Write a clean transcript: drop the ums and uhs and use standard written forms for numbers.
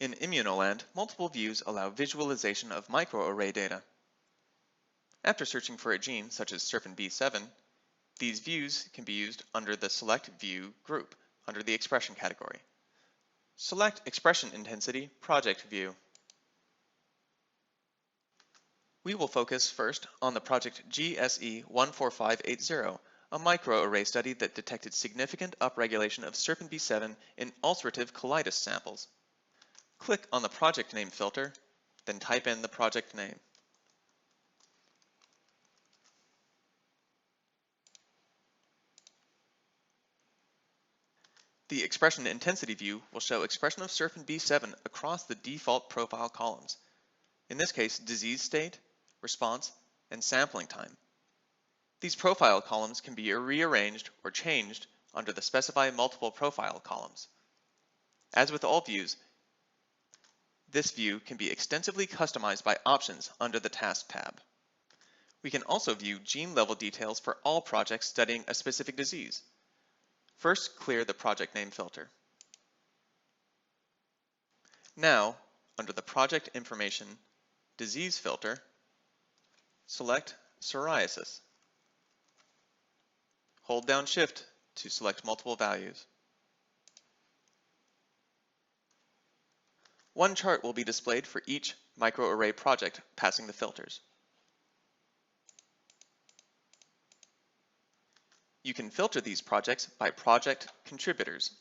In ImmunoLand, multiple views allow visualization of microarray data. After searching for a gene such as SERPINB7, these views can be used under the Select View group under the Expression category. Select Expression Intensity Project View. We will focus first on the project GSE14580, a microarray study that detected significant upregulation of SERPINB7 in ulcerative colitis samples. Click on the project name filter, then type in the project name. The Expression Intensity view will show expression of SERPINB7 across the default profile columns. In this case, disease state, response, and sampling time. These profile columns can be rearranged or changed under the Specify Multiple Profile columns. As with all views, this view can be extensively customized by options under the Task tab. We can also view gene-level details for all projects studying a specific disease. First, clear the project name filter. Now, under the Project Information Disease filter, select Psoriasis. Hold down Shift to select multiple values. One chart will be displayed for each microarray project passing the filters. You can filter these projects by project contributors.